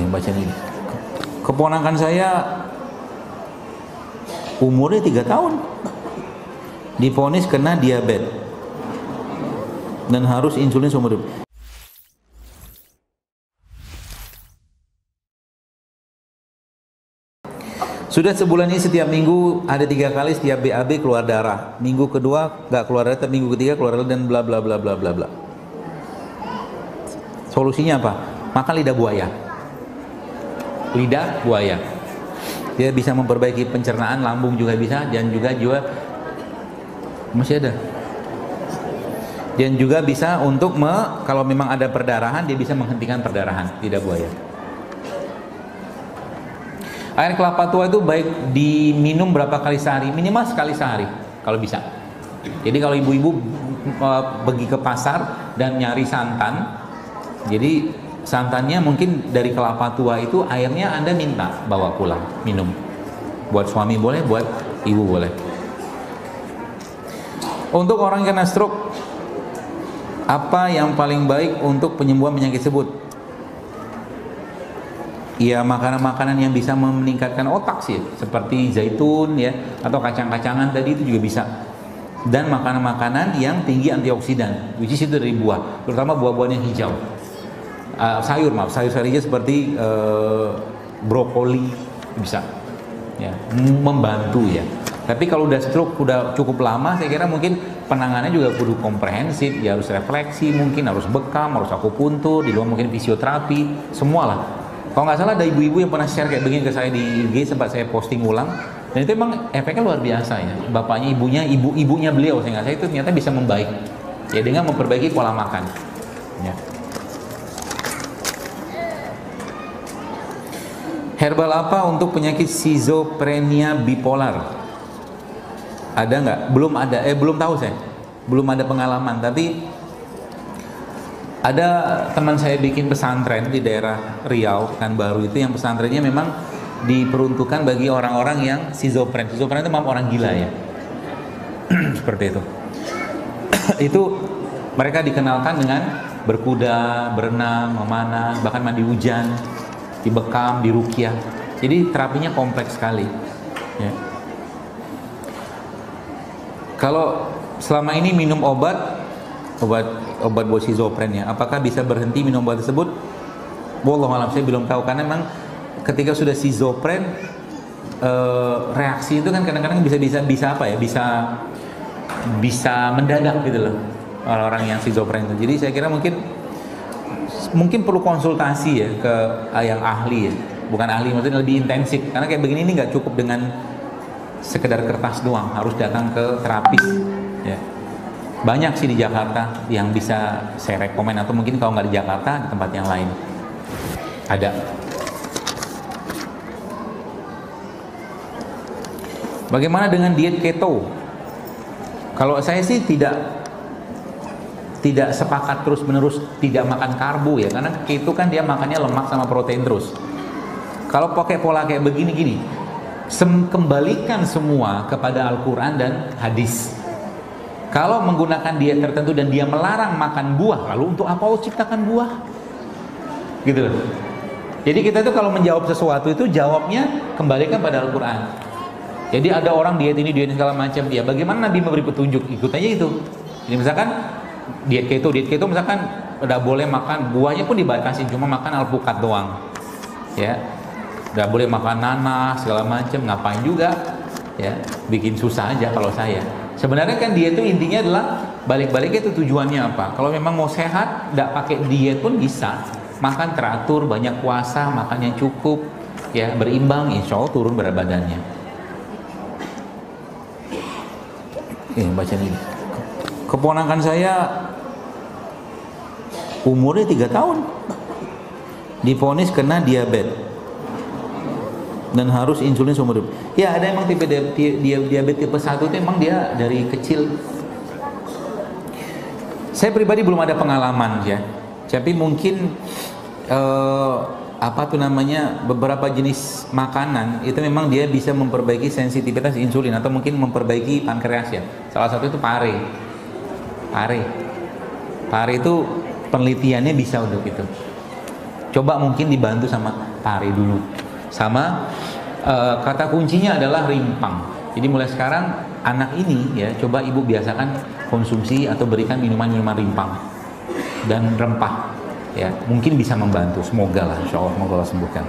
Baca ini. Keponakan saya umurnya 3 tahun, divonis kena diabetes dan harus insulin seumur hidup. Sudah sebulan ini setiap minggu ada 3 kali setiap BAB keluar darah. Minggu kedua nggak keluar darah, tapi minggu ketiga keluar darah dan bla bla bla bla bla bla. Solusinya apa? Makan lidah buaya. Lidah buaya. Dia bisa memperbaiki pencernaan, lambung juga bisa, dan juga masih ada. Dan juga bisa untuk kalau memang ada perdarahan, dia bisa menghentikan perdarahan lidah buaya. Air kelapa tua itu baik diminum berapa kali sehari? Minimal sekali sehari kalau bisa. Jadi kalau ibu-ibu pergi ke pasar dan nyari santan, jadi santannya mungkin dari kelapa tua itu, airnya Anda minta bawa pulang minum. Buat suami boleh, buat ibu boleh. Untuk orang yang kena stroke, apa yang paling baik untuk penyembuhan penyakit tersebut? Ya, makanan-makanan yang bisa meningkatkan otak sih, seperti zaitun ya, atau kacang-kacangan tadi itu juga bisa. Dan makanan-makanan yang tinggi antioksidan, which is itu dari buah, terutama buah-buahan yang hijau. Sayur-sayur hijau seperti brokoli bisa, ya, membantu ya. Tapi kalau udah stroke udah cukup lama, saya kira mungkin penanganannya juga kudu komprehensif, ya harus refleksi, mungkin harus bekam, harus akupuntur, di luar mungkin fisioterapi, semualah. Kalau nggak salah ada ibu-ibu yang pernah share kayak begini ke saya di IG, sempat saya posting ulang, dan itu emang efeknya luar biasa ya. Bapaknya, ibunya beliau, saya nggak salah, itu ternyata bisa membaik ya dengan memperbaiki pola makan ya. Herbal apa untuk penyakit schizophrenia bipolar? Ada nggak? Belum ada, belum tahu saya, belum ada pengalaman. Tapi ada teman saya bikin pesantren di daerah Riau, Pekanbaru itu, yang pesantrennya memang diperuntukkan bagi orang-orang yang schizophren. Schizophren itu memang orang gila ya. Seperti itu. Itu mereka dikenalkan dengan berkuda, berenang, memanah, bahkan mandi hujan, dibekam, diruqyah. Jadi terapinya kompleks sekali. Ya. Kalau selama ini minum obat buat schizophrenia, apakah bisa berhenti minum obat tersebut? Wallahualam, saya belum tahu, karena memang ketika sudah schizophren, reaksi itu kan kadang-kadang bisa apa ya, bisa mendadak gitu loh orang-orang yang schizophren itu. Jadi saya kira mungkin perlu konsultasi ya ke yang ahli ya, bukan ahli maksudnya lebih intensif, karena kayak begini ini nggak cukup dengan sekedar kertas doang, harus datang ke terapis ya. Banyak sih di Jakarta yang bisa saya rekomen, atau mungkin kalau nggak di Jakarta di tempat yang lain ada. Bagaimana dengan diet keto? Kalau saya sih tidak sepakat terus menerus tidak makan karbo ya, karena keto kan dia makannya lemak sama protein terus. Kalau pakai pola kayak begini kembalikan semua kepada Al-Quran dan hadis. Kalau menggunakan diet tertentu dan dia melarang makan buah, lalu untuk apa Allah ciptakan buah? Gitu loh. Jadi kita tuh kalau menjawab sesuatu itu jawabnya kembalikan pada Al-Quran. Jadi ada orang diet ini segala macam, ya bagaimana Nabi memberi petunjuk, ikut aja itu. Jadi misalkan diet keto misalkan udah boleh makan buahnya pun dibatasi, cuma makan alpukat doang. Ya. Udah boleh makan nanas segala macam, ngapain juga? Ya, bikin susah aja kalau saya. Sebenarnya kan diet itu intinya adalah balik-baliknya itu tujuannya apa? Kalau memang mau sehat, tidak pakai diet pun bisa. Makan teratur, banyak puasa, makan yang cukup, ya berimbang, insya Allah turun berat badannya. Baca ini. Keponakan saya umurnya 3 tahun, divonis kena diabetes dan harus insulin seumur hidup. Ya, ada emang tipe diabetes tipe 1 itu emang dia dari kecil. Saya pribadi belum ada pengalaman ya. Tapi mungkin beberapa jenis makanan itu memang dia bisa memperbaiki sensitivitas insulin atau mungkin memperbaiki pankreas ya. Salah satu itu pare. Pare itu penelitiannya bisa untuk itu. Coba mungkin dibantu sama pare dulu. Sama kata kuncinya adalah rimpang. Jadi mulai sekarang anak ini ya coba ibu biasakan konsumsi atau berikan minuman-minuman rimpang dan rempah ya, mungkin bisa membantu. Semoga lah, insya Allah semoga Allah sembuhkan.